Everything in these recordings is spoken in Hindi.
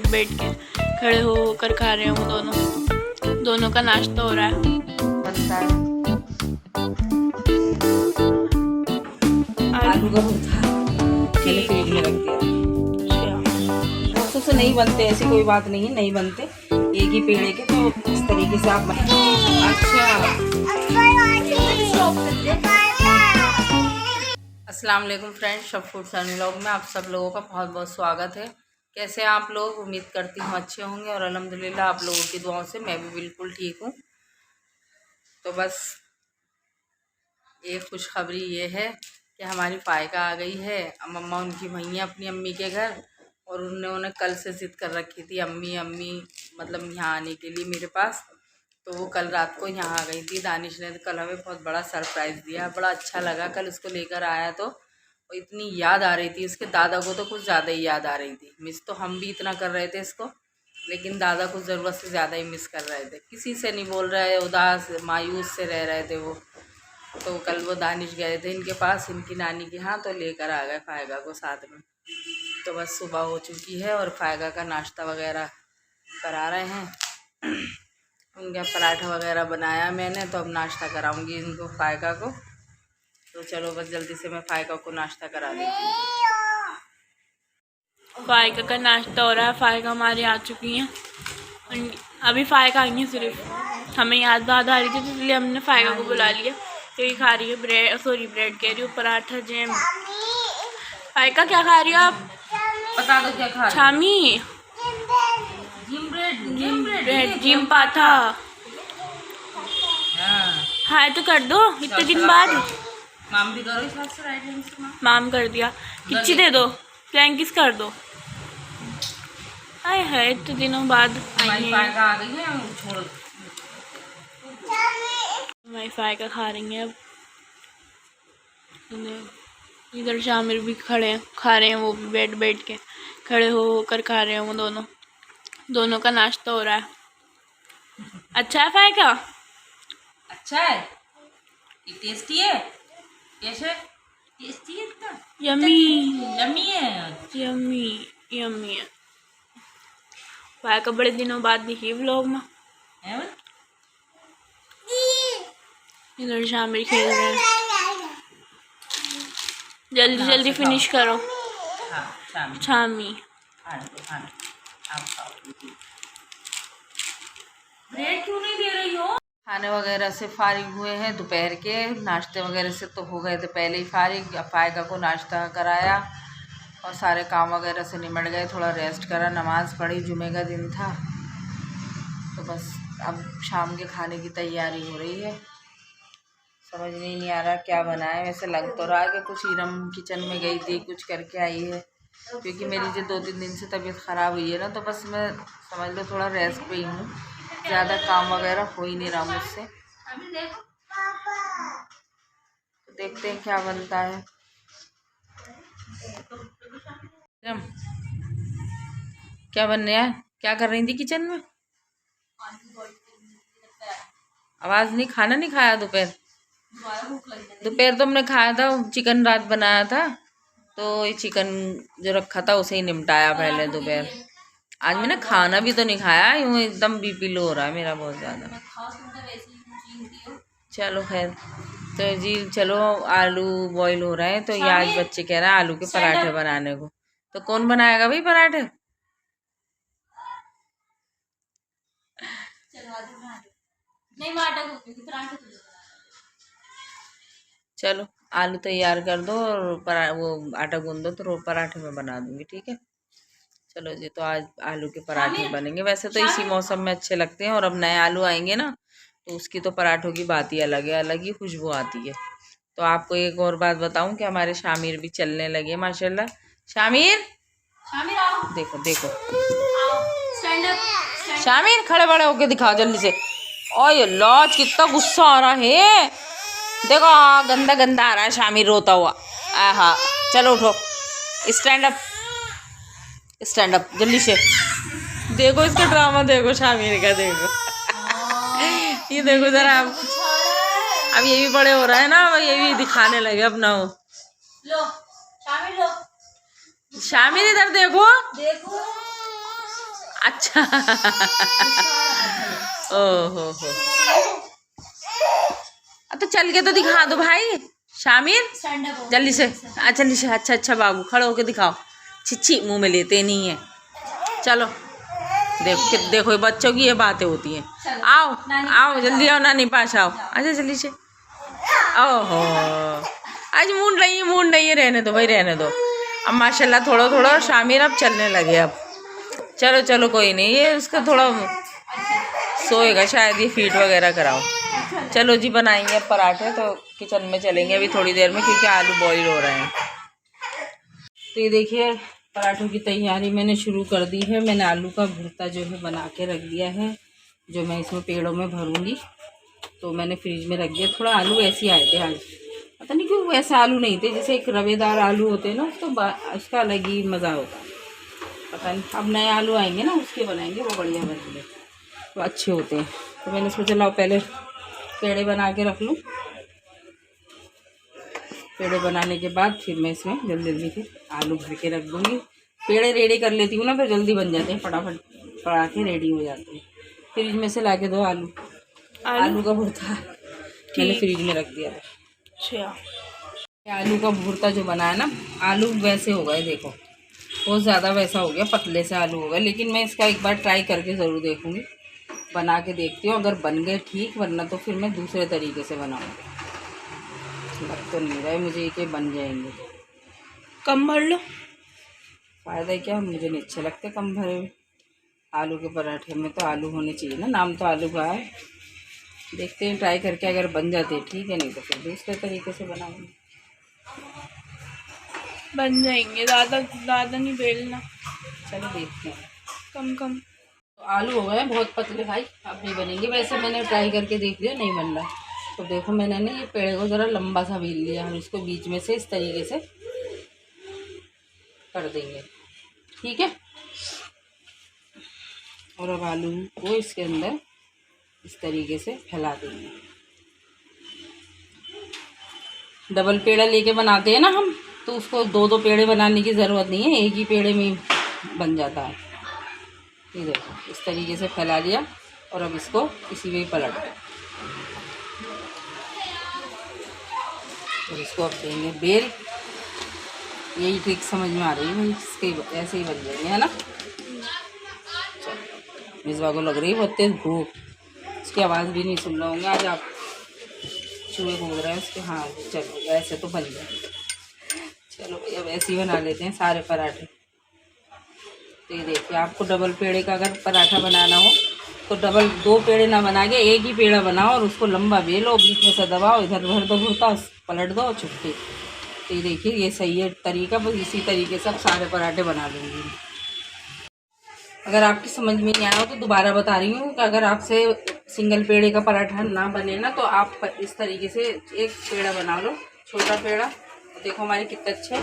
बैठ बैठ के, खड़े हो होकर खा रहे हैं वो दोनों का नाश्ता हो रहा है। बनता है आलू का भरता, मैंने फ्रिज में रख दिया। बरसों से नहीं बनते, ऐसी कोई बात नहीं है, नहीं बनते, एक ही पेड़े के, तो इस तरीके से आप अस्सलाम वालेकुम friends, Shab foods and vlog में आप सब लोगों का बहुत बहुत स्वागत है। कैसे हैं आप लोग? उम्मीद करती हूँ अच्छे होंगे और अल्हम्दुलिल्लाह आप लोगों की दुआओं से मैं भी बिल्कुल ठीक हूँ। तो बस एक खुशखबरी ये है कि हमारी फ़ायका आ गई है। मम्मा उनकी वहीं है अपनी अम्मी के घर, और उन्होंने कल से ज़िद कर रखी थी अम्मी अम्मी, मतलब यहाँ आने के लिए मेरे पास। तो वो कल रात को यहाँ आ गई थी। दानिश ने कल हमें बहुत बड़ा सरप्राइज़ दिया, बड़ा अच्छा लगा। कल उसको लेकर आया तो वो इतनी याद आ रही थी उसके दादा को, तो कुछ ज़्यादा ही याद आ रही थी। मिस तो हम भी इतना कर रहे थे इसको, लेकिन दादा कुछ ज़रूरत से ज़्यादा ही मिस कर रहे थे। किसी से नहीं बोल रहे, उदास मायूस से रह रहे थे वो। तो कल वो दानिश गए थे इनके पास, इनकी नानी के यहाँ, तो लेकर आ गए फ़ायगा को साथ में। तो बस सुबह हो चुकी है और फ़ायगा का नाश्ता वगैरह करा रहे हैं। उनका पराठा वगैरह बनाया मैंने, तो अब नाश्ता कराऊंगी इनको, फ़ायगा को। तो चलो बस जल्दी से मैं फ़ायगा को नाश्ता करा देती हूँ। फ़ायका का नाश्ता हो रहा है। फ़ायका हमारी आ चुकी हैं, अभी फ़ायका आई है, सिर्फ हमें याद आ रही थी, तो इसलिए हमने फ़ायका को बुला लिया। तो ये खा रही है ब्रेड, सॉरी ब्रेड कह रही हूँ, पराठा जैम। फ़ायका क्या खा रही हो आप? बता दो क्या खा रही हो? छामी ब्रेड जिम पाथा। हाय तो कर दो, इतने दिन बाद माम भी करो, इस हाथ से राइट हैंड से माम कर दिया। किच्ची दे दो, फ्लैंकिस कर दो। हाय हाय, इतने दिनों बाद आई है। फ़ायका आ गई है, छोड़ हमारी फ़ायका खा रही हैं अब। इधर शामिर भी खड़े हैं, खा रहे हैं वो भी बैठ बैठ के, खड़े हो होकर खा रहे हैं वो दोनों का नाश्ता हो रहा है। अच्छा है फ़ायका? अच्छा है, ये टेस्टी है। कैसे टेस्टी है? इतना यम्मी यम्मी है, यम्मी यम्मी है। फ़ायका बड़े दिनों बाद दिखी व्लॉग में। इधर शामिर खेल रहे हैं। जल्दी जल्दी फिनिश करो। छामी ब्रेड क्यों नहीं दे रही हो? खाने वगैरह से फारिग हुए हैं, दोपहर के नाश्ते वगैरह से तो हो गए थे पहले ही फारिग। फ़ायका को नाश्ता कराया और सारे काम वगैरह से निमट गए, थोड़ा रेस्ट करा, नमाज़ पढ़ी, जुमे का दिन था। तो बस अब शाम के खाने की तैयारी हो रही है। समझ नहीं आ रहा क्या बनाए। वैसे लग तो रहा है कि कुछ इरम किचन में गई थी, कुछ करके आई है, क्योंकि मेरी जो 2-3 दिन से तबीयत ख़राब हुई है ना, तो बस मैं समझ लो थोड़ा रेस्ट पे ही हूँ, ज़्यादा काम वगैरह हो ही नहीं रहा मुझसे। तो देखते हैं क्या बनता है। क्या बन रहा है? क्या कर रही थी किचन में? आवाज़ नहीं, खाना नहीं खाया दोपहर? दोपहर तो हमने खाया था, चिकन रात बनाया था, तो ये चिकन जो रखा था उसे ही निपटाया पहले दोपहर। आज मैंने खाना भी तो नहीं खाया, यूँ एकदम बीपी लो हो रहा है मेरा बहुत ज़्यादा। चलो खैर, तो जी चलो, आलू बॉईल हो रहे हैं, तो ये आज बच्चे कह रहे हैं आलू के पराठे बनाने को। तो कौन बनाएगा भाई पराठे? चलो आलू तैयार कर दो और वो आटा गूंद दो, तो पराठे में बना दूंगी, ठीक है। चलो जी, तो आज आलू के पराठे बनेंगे। वैसे तो इसी मौसम में अच्छे लगते हैं, और अब नए आलू आएंगे ना, तो उसकी तो पराठों की बात ही अलग है, अलग ही खुशबू आती है। तो आपको एक और बात बताऊं कि हमारे शामिर भी चलने लगे माशाल्लाह। शामिर देखो देखो, शामिर खड़े बड़े होके दिखाओ जल्दी से। ओए लॉज, कितना गुस्सा आ रहा है, देखो गंदा गंदा आ रहा है शामिर रोता हुआ। आहा, चलो उठो, स्टैंड अप, स्टैंड अप जल्दी से। देखो इसका ड्रामा, देखो शामिर का, देखो ये देखो जरा। अब ये भी बड़े हो रहा है ना, ये भी दिखाने लगे अपना वो। शामिर इधर देखो, अच्छा ओहो हो, तो चल के तो दिखा दो भाई शामिर, जल्दी से। जल्दी से, अच्छा अच्छा बाबू खड़े होके दिखाओ। छिच्छी मुंह में लेते नहीं है। चलो देखो ये बच्चों की ये बातें होती हैं। आओ आओ जल्दी आओ, नानी पास आओ, अच्छा जल्दी से। ओहो आज मूड नहीं है, रहने दो भाई, रहने दो। अब माशाल्लाह थोड़ा थोड़ा शामिर अब चलने लगे। अब चलो चलो कोई नहीं, ये उसका थोड़ा सोएगा शायद, ये फीड वगैरह कराओ। चलो जी बनाएंगे अब पराठे, तो किचन में चलेंगे अभी थोड़ी देर में, क्योंकि आलू बॉईल हो रहे हैं। तो ये देखिए पराठों की तैयारी मैंने शुरू कर दी है। मैंने आलू का भुर्ता जो है बना के रख दिया है, जो मैं इसमें पेड़ों में भरूंगी। तो मैंने फ्रिज में रख दिया। थोड़ा आलू ऐसे आए थे आज, पता नहीं क्यों वैसे आलू नहीं थे, जैसे एक रवेदार आलू होते हैं ना, तो उसका अलग ही मज़ा होता है। पता नहीं अब नए आलू आएंगे ना, उसके बनाएंगे, वो बढ़िया बनेंगे, तो अच्छे होते हैं। तो मैंने सोचा लाओ पहले पेड़े बना के रख लूँ। पेड़े बनाने के बाद फिर मैं इसमें जल्दी जल्दी फिर आलू भर के रख दूँगी। पेड़े रेडी कर लेती हूँ ना, तो जल्दी बन जाते हैं, फटाफट पड़ा के रेडी हो जाते हैं। फ्रिज में से ला के दो आलू का भुर्ता मैंने फ्रिज में रख दिया था। अच्छा आलू का भुर्ता जो बनाया ना, आलू वैसे हो गए, देखो बहुत ज़्यादा वैसा हो गया, पतले से आलू हो गए। लेकिन मैं इसका एक बार ट्राई करके ज़रूर देखूँगी, बना के देखती हूँ। अगर बन गए ठीक, वरना तो फिर मैं दूसरे तरीके से बनाऊँगी। लग तो नहीं रहा है मुझे कि बन जाएंगे। कम भर लो, फ़ायदा क्या, मुझे नहीं अच्छे लगते कम भरे हुए। आलू के पराठे में तो आलू होने चाहिए ना, नाम तो आलू का है। देखते हैं ट्राई करके, अगर बन जाते ठीक है, नहीं तो फिर दूसरे तरीके से बनाऊँगी। बन जाएंगे, ज़्यादा नहीं बेलना। चलो देखते हैं। कम तो आलू हो गए बहुत पतले भाई, अब नहीं बनेंगे। वैसे मैंने ट्राई करके देख लिया, नहीं बन रहा। तो देखो मैंने ना ये पेड़ को ज़रा लंबा सा बेल लिया, हम इसको बीच में से इस तरीके से कर देंगे, ठीक है। और अब आलू को इसके अंदर इस तरीके से फैला देंगे। डबल पेड़ा लेके बनाते हैं ना हम, तो उसको दो दो पेड़े बनाने की ज़रूरत नहीं है, एक ही पेड़े में बन जाता है। ये देखो इस तरीके से फैला लिया, और अब इसको इसी में पलट दो, और इसको अब देंगे बेल। यही ट्रिक समझ में आ रही है भाई, इसके ऐसे ही बन जाएंगे, है ना। मिसबा को लग रही है बहुत तेज भूख, उसकी आवाज़ भी नहीं सुन रहे होंगे आज आप, चूहे घूम रहे हैं उसके। हाँ चलो ऐसे तो बन जाए। चलो भैया वैसे ही बना लेते हैं सारे पराठे। तो ये देखिए, आपको डबल पेड़े का अगर पराठा बनाना हो तो डबल दो पेड़े ना बना के एक ही पेड़ा बनाओ, और उसको लंबा बेलो, बीच में से दबाओ, इधर भर दो भुर्ता, पलट दो, छुट्टी। तो ये देखिए ये सही है तरीका, बस इसी तरीके से आप सारे पराठे बना लूँगी। अगर आपकी समझ में नहीं आया हो तो दोबारा बता रही हूँ कि अगर आपसे सिंगल पेड़े का पराठा ना बने ना, तो आप इस तरीके से एक पेड़ा बना लो, छोटा पेड़ा। देखो हमारे कितने अच्छे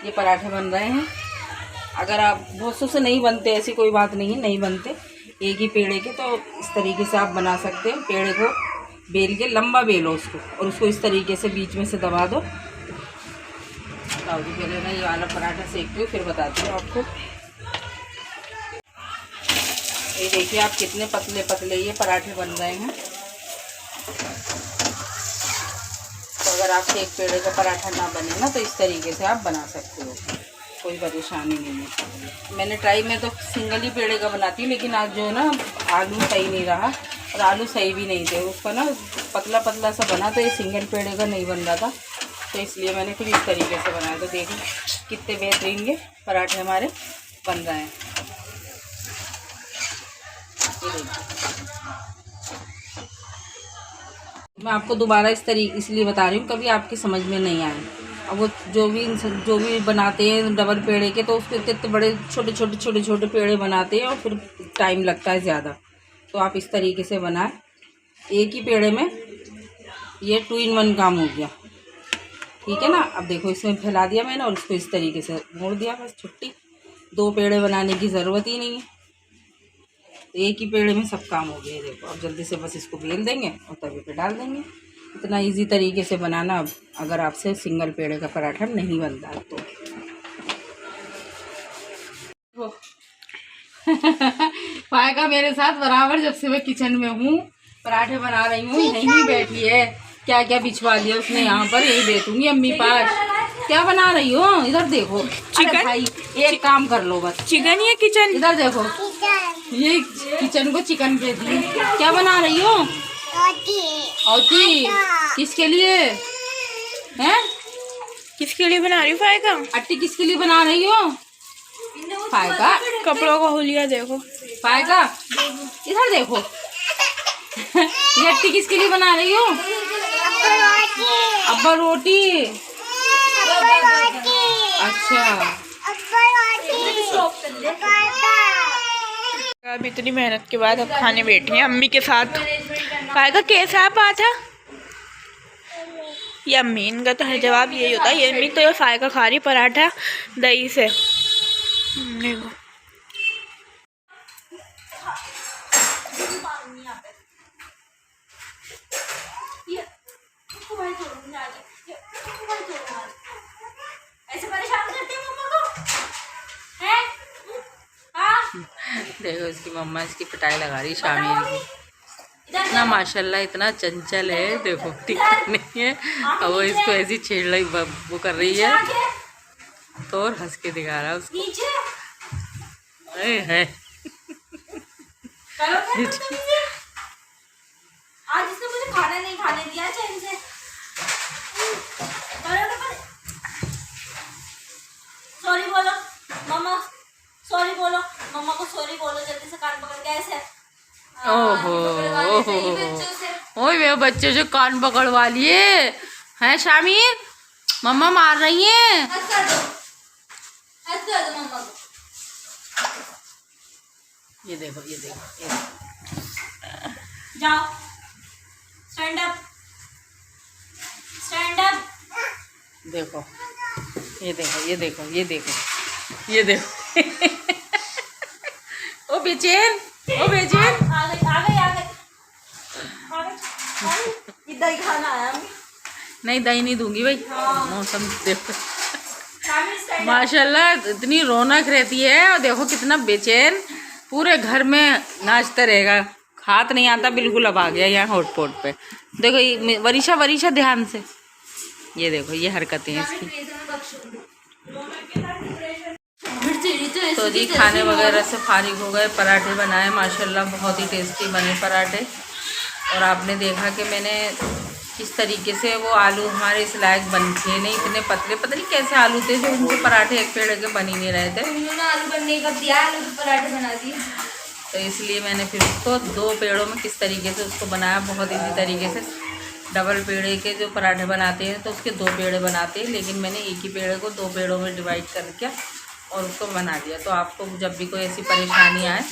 ये पराठे बन रहे हैं। अगर आप बहुत से नहीं बनते, ऐसी कोई बात नहीं है, नहीं बनते एक ही पेड़े के, तो इस तरीके से आप बना सकते हैं। पेड़े को बेल के लंबा बेलो उसको, और उसको इस तरीके से बीच में से दबा दो। पहले मैं ये वाला पराठा सेकती हूँ, फिर बताती हूँ आपको। ये देखिए आप कितने पतले पतले ये पराठे बन रहे हैं। तो अगर आपसे एक पेड़े का पराठा ना बने ना, तो इस तरीके से आप बना सकते हो, कोई परेशानी नहीं है। मैंने ट्राई में तो सिंगल ही पेड़े का बनाती हूँ, लेकिन आज जो है ना आलू सही नहीं रहा, और आलू सही भी नहीं थे, उसका ना पतला पतला सा बना, तो ये सिंगल पेड़े का नहीं बन रहा था, तो इसलिए मैंने फिर इस तरीके से बनाया। तो देखो कितने बेहतरीन के पराठे हमारे बन रहे हैं। मैं आपको दोबारा इसलिए बता रही हूँ, कभी आपकी समझ में नहीं आए। अब वो जो भी बनाते हैं डबल पेड़े के, तो उसके इतने बड़े छोटे छोटे पेड़े बनाते हैं, और फिर टाइम लगता है ज़्यादा। तो आप इस तरीके से बनाएं, एक ही पेड़े में ये 2 in 1 काम हो गया, ठीक है ना। अब देखो इसमें फैला दिया मैंने, और इसको इस तरीके से मोड़ दिया, बस छुट्टी। 2 पेड़े बनाने की ज़रूरत ही नहीं है, एक ही पेड़े में सब काम हो गया। देखो अब जल्दी से बस इसको बेल देंगे और तवे पे डाल देंगे। इतना इजी तरीके से बनाना। अब अगर आपसे सिंगल पेड़े का पराठा नहीं बनता तो फायका मेरे साथ बराबर जब से मैं किचन में हूँ, पराठे बना रही हूँ, यहीं बैठी है। क्या क्या बिछवा लिया उसने यहाँ पर, यही बैठूंगी अम्मी पास। क्या बना रही हो? इधर देखो। चिकन। भाई एक काम कर लो बस। चिकन या किचन? इधर देखो, ये किचन को चिकन कहती है। क्या बना रही हो? औती। किसके लिए हैं? किसके लिए बना रही हो फायका? अट्टी किसके लिए बना रही हो? फायका कपड़ों का हुलिया देखो। फायका इधर देखो। ये अट्टी किसके लिए बना रही हो? अब्बा रोटी। अच्छा, अब इतनी मेहनत के बाद अब खाने बैठी हैं अम्मी के साथ। फायका कैसा पाथा? ये अम्मी, इनका तो हर जवाब यही होता है। ये अम्मी तो ये फायका खा रही पराठा दही से। देखो देखो इसकी मम्मा इसकी पिटाई लगा रही शामिल की। इतना माशाल्लाह इतना चंचल है, देखो टिकता नहीं है। और वो इसको ऐसी छेड़ रही, वो कर रही है तो और हंस के दिखा रहा है उसको। है आज इसने मुझे खाना नहीं खाने दिया चैन से। सॉरी बोलो मम्मा, सॉरी बोलो मम्मा को, सॉरी बोलो जल्दी से, कान पकड़ के ऐसे। ओहो ओए वे बच्चे जो कान पकड़वा लिए हैं शामिर, मम्मा मार रही हैं। हंस कर दो, हंस कर दो मम्मा को। ये देखो ये देखो ये जाओ, स्टैंड अप, स्टैंड अप। देखो ये देखो ये देखो ये देखो ये देखो। ओ बेचैन, ओ बेचैन। आ गई आ गई आ गई आ गई। इधर ही खाना आया अम्मी। नहीं दही नहीं दूंगी भाई। हाँ। मौसम देखो शामिल stand up। माशाल्लाह इतनी रौनक रहती है। और देखो कितना बेचैन, पूरे घर में नाचता रहेगा। हाथ नहीं आता बिल्कुल, अब आ गया यहाँ हॉटपॉट पे। देखो ये वरीशा, वरीशा ध्यान से। ये देखो ये हरकतें हैं इसकी। तो जी खाने वगैरह से फारिग हो गए, पराठे बनाए माशाल्लाह, बहुत ही टेस्टी बने पराठे। और आपने देखा कि मैंने किस तरीके से वो आलू हमारे इस लायक बन थे नहीं, इतने पतले, पता नहीं कैसे आलू थे जो उनके पराठे एक पेड़ के बन ही नहीं रहे थे। उन्होंने आलू बनने का दिया, आलू के पराठे बना दिए। तो इसलिए मैंने फिर उसको 2 पेड़ों में किस तरीके से उसको बनाया, बहुत इजी तरीके से। डबल पेड़े के जो पराठे बनाते हैं तो उसके 2 पेड़े बनाते हैं, लेकिन मैंने एक ही पेड़े को 2 पेड़ों में डिवाइड करके और उसको बना दिया। तो आपको जब भी कोई ऐसी परेशानी आए,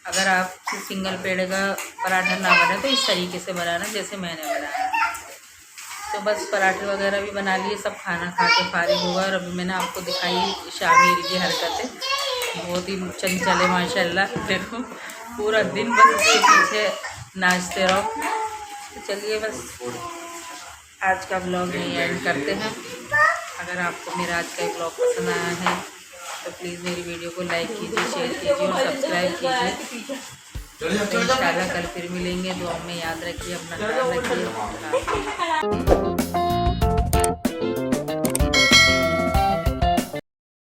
अगर आप सिंगल पेड़े का पराठा ना बने तो इस तरीके से बनाना जैसे मैंने बनाया। तो बस पराठे वगैरह भी बना लिए, सब खाना खा के फारिग हुआ। और अभी मैंने आपको दिखाई शामिर की हरकतें, बहुत ही चंचल है माशाल्लाह। देखो पूरा दिन बस उसके पीछे नाचते रहो। तो चलिए बस आज का ब्लॉग यहीं एंड करते हैं। अगर आपको मेरा आज का ब्लॉग पसंद आया है तो प्लीज़ मेरी वीडियो को लाइक कीजिए, शेयर कीजिए और सब्सक्राइब कीजिए। तो इंशाल्लाह कल फिर मिलेंगे। दुआ में याद रखिए, अपना ख्याल रखिए।